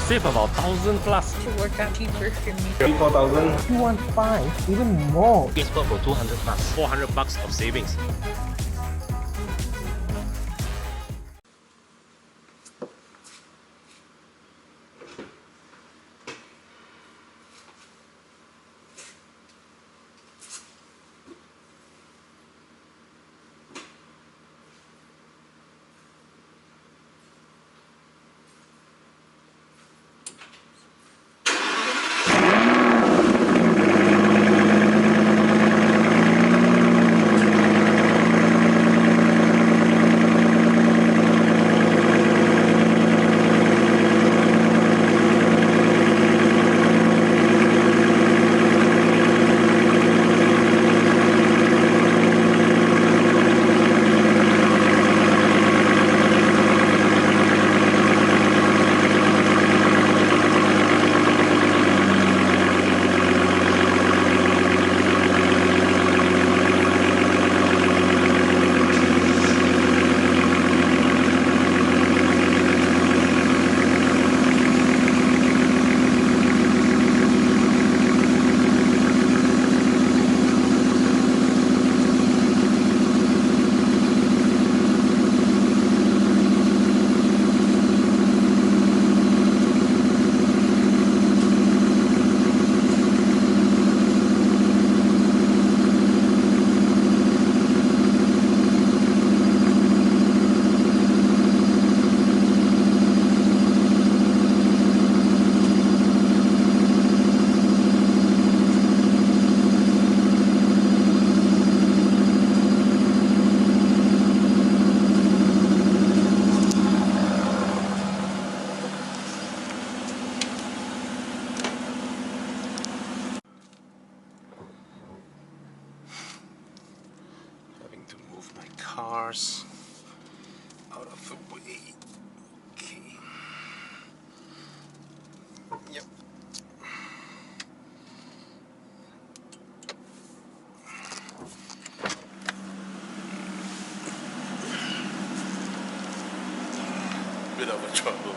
save about 1,000 plus. To work out cheaper for me. 4,000. 215, even more. It's for 200 plus. 400 bucks of savings. Having to move my cars out of the way. Okay. Yep. Bit of a trouble.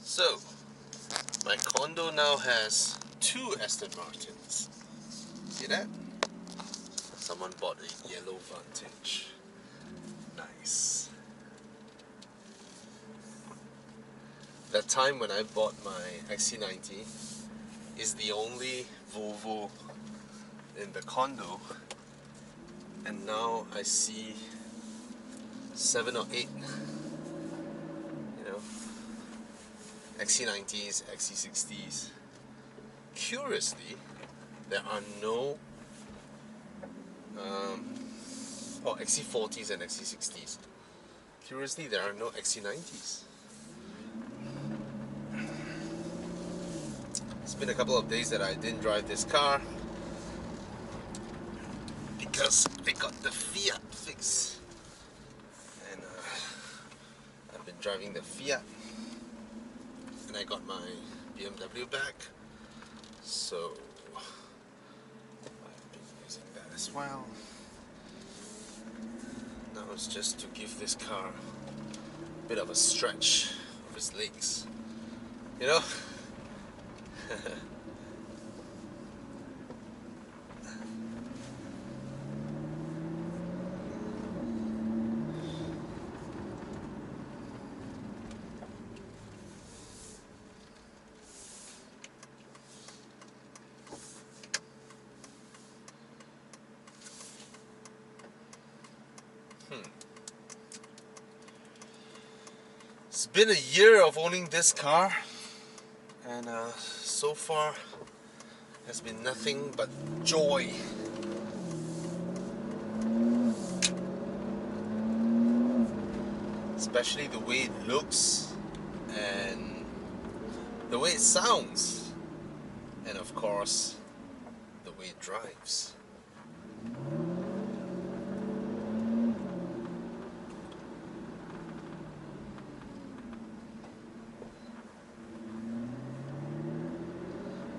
So, my condo now has 2 Aston Martins. See that? Someone bought a yellow Vantage. Nice. That time when I bought my XC90 is the only Volvo in the condo, and now I see 7 or 8, XC90s, XC60s. Curiously, there are no XC40s and XC60s. Curiously, there are no XC90s. It's been a couple of days that I didn't drive this car because I got the Fiat fix, and I've been driving the Fiat. And I got my BMW back, so I've been using that as well. Now it's just to give this car a bit of a stretch of its legs, you know? It's been a year of owning this car, and so far has been nothing but joy. especially the way it looks and the way it sounds, and of course the way it drives.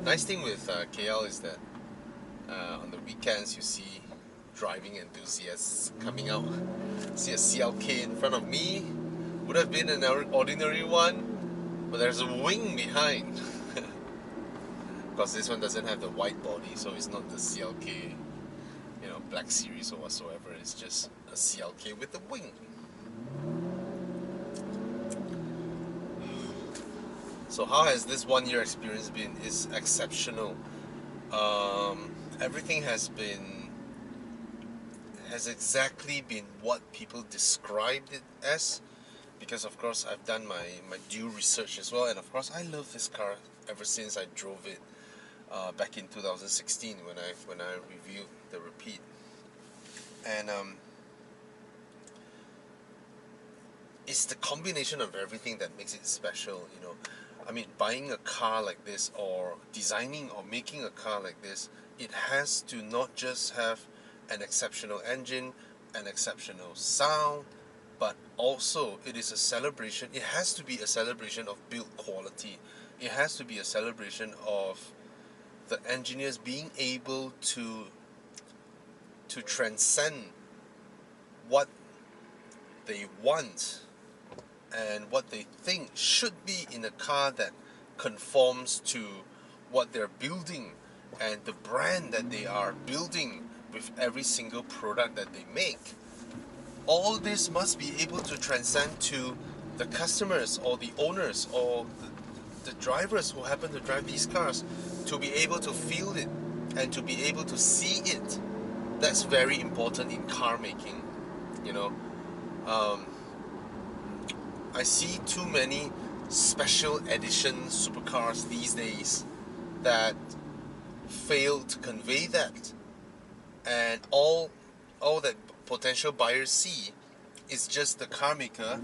Nice thing with KL is that on the weekends you see driving enthusiasts coming out. See a CLK in front of me, would have been an ordinary one, but there's a wing behind. Because this one doesn't have the white body, so it's not the CLK, Black Series or whatsoever. It's just a CLK with a wing. So how has this 1 year experience been? It's exceptional. Everything has exactly been what people described it as, because of course I've done my due research as well, and of course I love this car ever since I drove it back in 2016 when I reviewed the Repeat. And it's the combination of everything that makes it special, I mean, buying a car like this, or designing or making a car like this, it has to not just have an exceptional engine, an exceptional sound, but also it is a celebration. It has to be a celebration of build quality. It has to be a celebration of the engineers being able to transcend what they want and what they think should be in a car that conforms to what they're building and the brand that they are building with every single product that they make. All this must be able to transcend to the customers or the owners or the drivers who happen to drive these cars, to be able to feel it and to be able to see it. That's very important in car making, I see too many special edition supercars these days that fail to convey that, and all that potential buyers see is just the car maker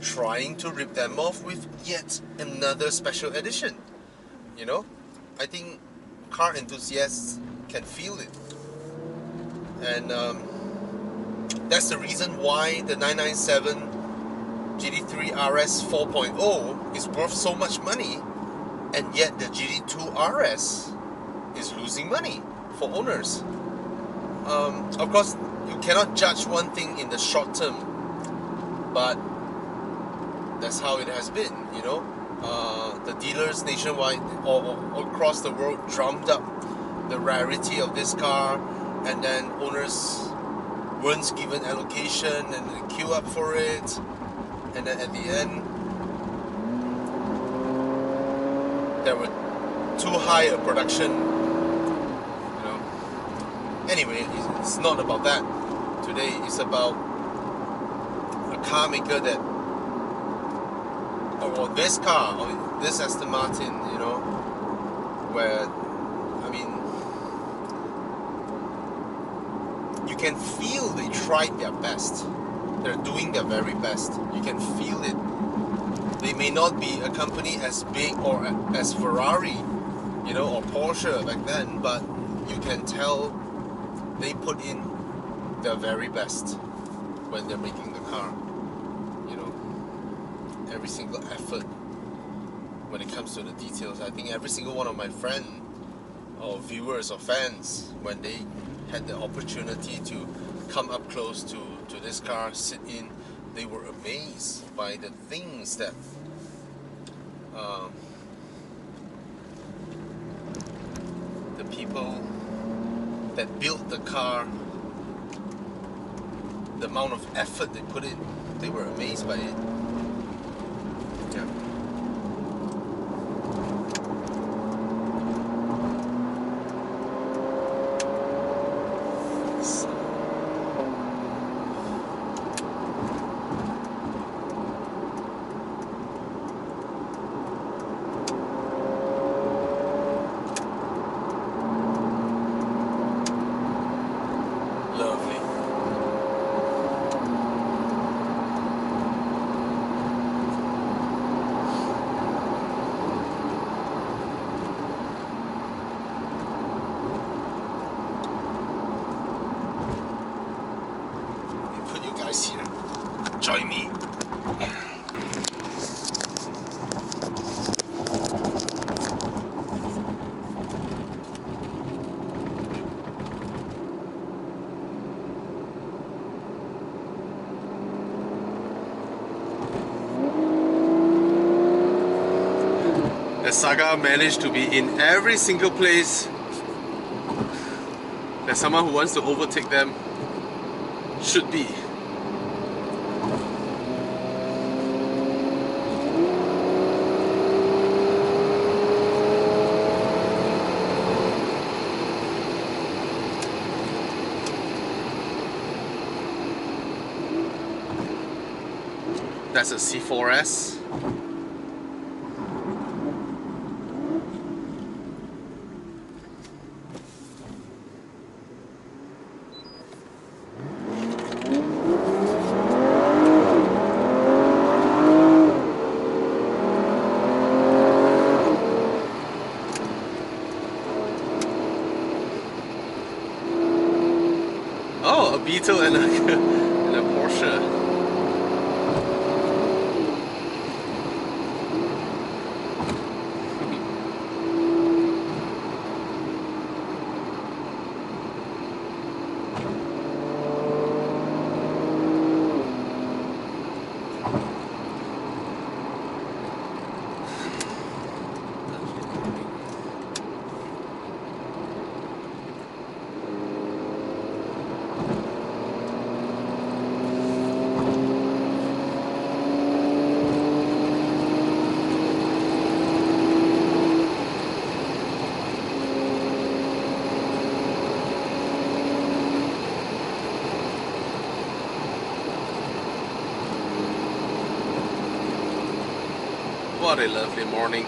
trying to rip them off with yet another special edition. I think car enthusiasts can feel it, and that's the reason why the 997 GT3 RS 4.0 is worth so much money, and yet the GT2 RS is losing money for owners. Of course, you cannot judge one thing in the short term, but that's how it has been, The dealers nationwide or across the world drummed up the rarity of this car, and then owners weren't given allocation and they queue up for it, and then at the end there were too high a production. Anyway, it's not about that. Today it's about a car maker that, or this car, or this Aston Martin, where, you can feel they tried their best. They're doing their very best. You can feel it. They may not be a company as big or as Ferrari, or Porsche back then, but you can tell they put in their very best when they're making the car. Every single effort when it comes to the details. I think every single one of my friends or viewers or fans, when they had the opportunity to come up close to this car, sit in, they were amazed by the things that the people that built the car, the amount of effort they put in, they were amazed by it. Yeah. Join me. The Saga managed to be in every single place. There's someone who wants to overtake them. Should be. That's a C4S. Oh, a Beetle and and a Porsche. What a lovely morning.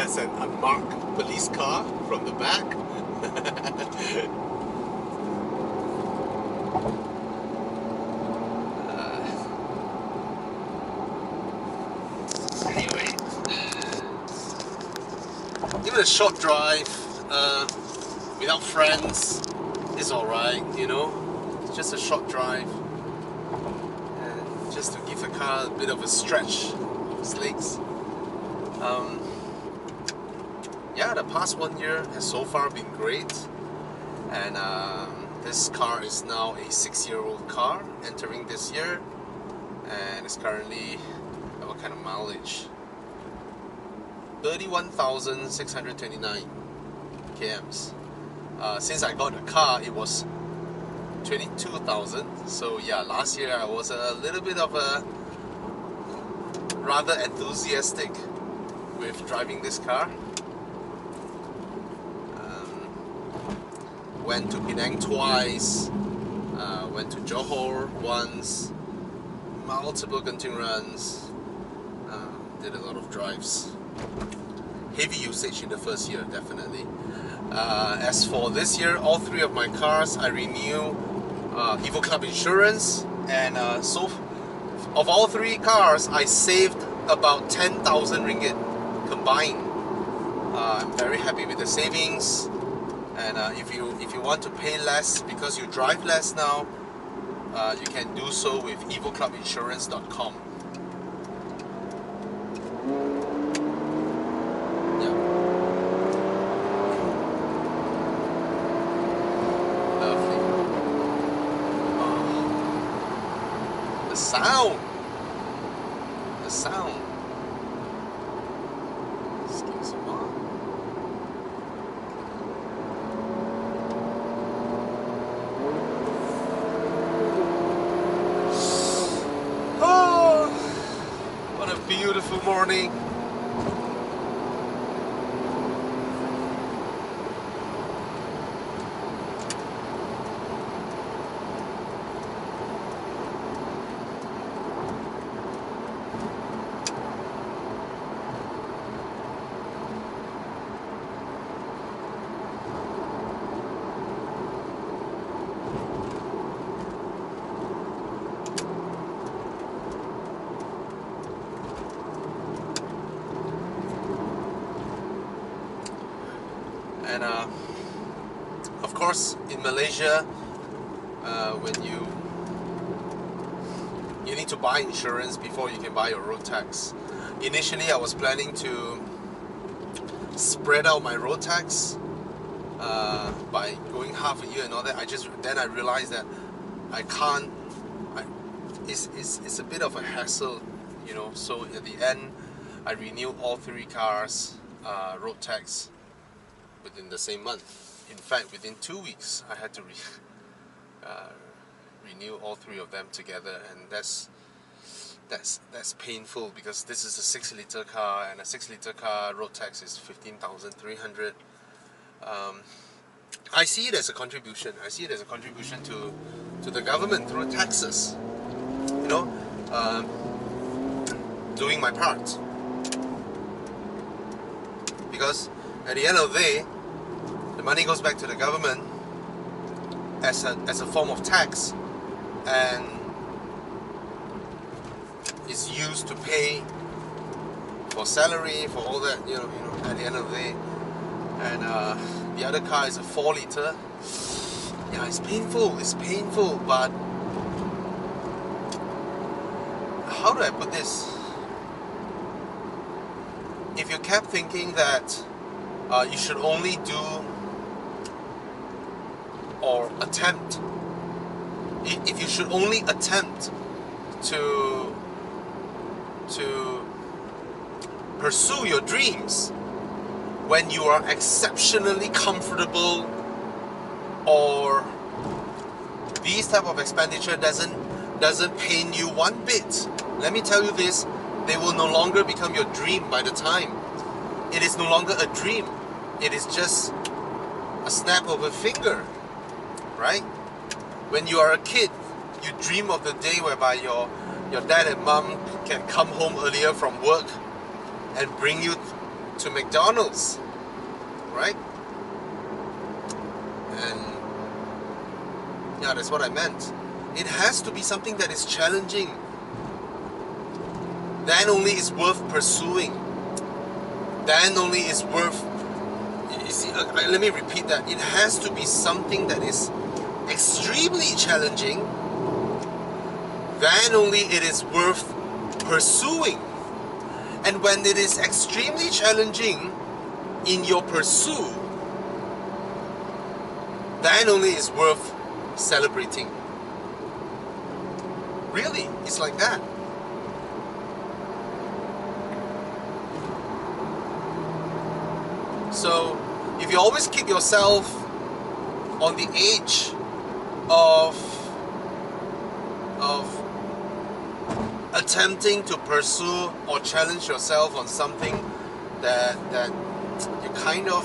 That's an unmarked police car from the back. Anyway, even a short drive without friends is alright, you know. It's just a short drive, and just to give the car a bit of a stretch of its legs. Yeah, the past 1 year has so far been great, and this car is now a 6-year-old car entering this year, and it's currently at what kind of mileage? 31,629 kms. Since I got the car, it was 22,000. So yeah, last year I was a little bit of a rather enthusiastic with driving this car. Went to Penang twice, went to Johor once, multiple Genting runs, did a lot of drives. Heavy usage in the first year, definitely. As for this year, all 3 of my cars I renew Evo Club insurance, and so of all 3 cars I saved about 10,000 ringgit combined. I'm very happy with the savings, and if you want to pay less because you drive less now, you can do so with evoclubinsurance.com. The sound. Excuse me. Oh, what a beautiful morning. And of course, in Malaysia, when you need to buy insurance before you can buy your road tax. Initially, I was planning to spread out my road tax by going half a year and all that. Then I realized that I can't. It's a bit of a hassle, you know. So at the end, I renewed all 3 cars road tax within the same month. In fact, within 2 weeks, I had to renew all 3 of them together, and that's painful because this is a 6-liter car, and a 6-liter car road tax is 15,300. I see it as a contribution. I see it as a contribution to the government through taxes. You know, doing my part. Because at the end of the day, the money goes back to the government as a form of tax, and is used to pay for salary, for all that, you know, at the end of the day. And the other car is a 4-liter. Yeah, it's painful, but how do I put this? If you kept thinking that you should only do or attempt, if you should only attempt to pursue your dreams when you are exceptionally comfortable, or these type of expenditure doesn't pain you one bit, let me tell you this, they will no longer become your dream by the time. It is no longer a dream. It is just a snap of a finger, right? When you are a kid, you dream of the day whereby your dad and mom can come home earlier from work and bring you to McDonald's, right? And yeah, that's what I meant. It has to be something that is challenging. Then only it's worth pursuing. Then only it's worth. You see, let me repeat that. It has to be something that is extremely challenging. Then only it is worth pursuing. And when it is extremely challenging in your pursuit, then only it's worth celebrating. Really, it's like that. So, if you always keep yourself on the edge of attempting to pursue or challenge yourself on something that you kind of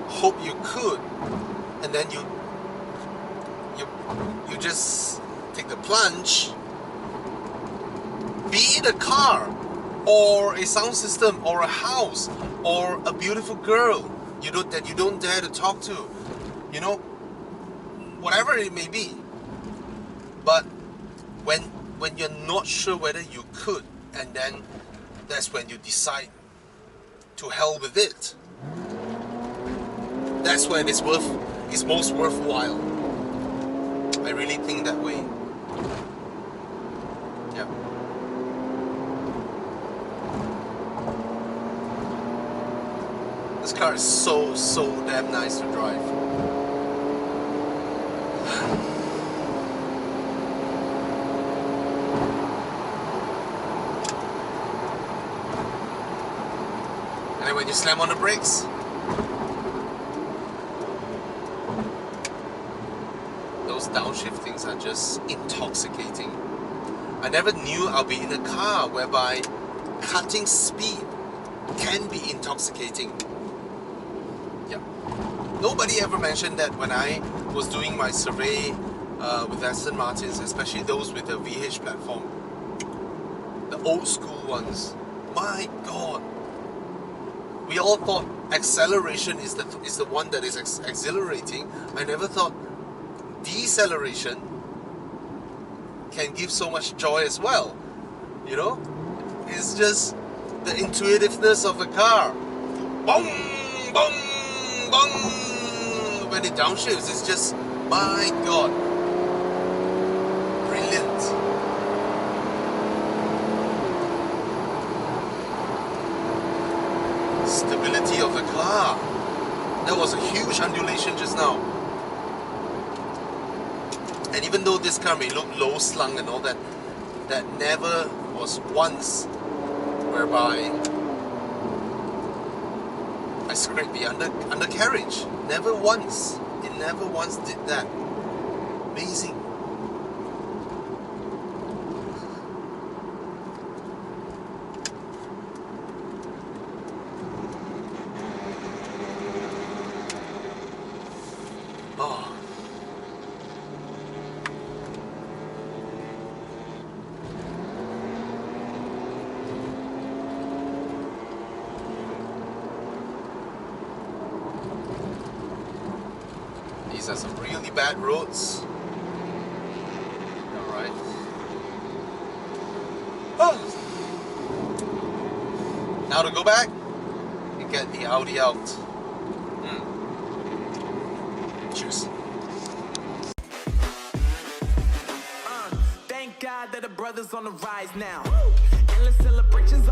hope you could, and then you just take the plunge, be it a car or a sound system or a house or a beautiful girl that you don't dare to talk to, whatever it may be. But when you're not sure whether you could, and then that's when you decide to hell with it. That's when it's most worthwhile. I really think that way. Yeah. This car is so damn nice to drive. And then when you slam on the brakes, those downshiftings are just intoxicating. I never knew I'll be in a car whereby cutting speed can be intoxicating. Yeah. Nobody ever mentioned that when I was doing my survey with Aston Martins, especially those with the VH platform, the old school ones. My God, we all thought acceleration is the one that is exhilarating. I never thought deceleration can give so much joy as well. It's just the intuitiveness of a car. Boom, boom, boom. When it downshifts, it's just, my God, brilliant. Stability of the car. That was a huge undulation just now. And even though this car may look low slung and all that, that never was once whereby I scraped the undercarriage. Never once. It never once did that. Amazing. Oh. These are some really bad roads. Alright. Oh. Now to go back and get the Audi out. Cheers. Thank God that the brothers on the rise now. Endless celebrations.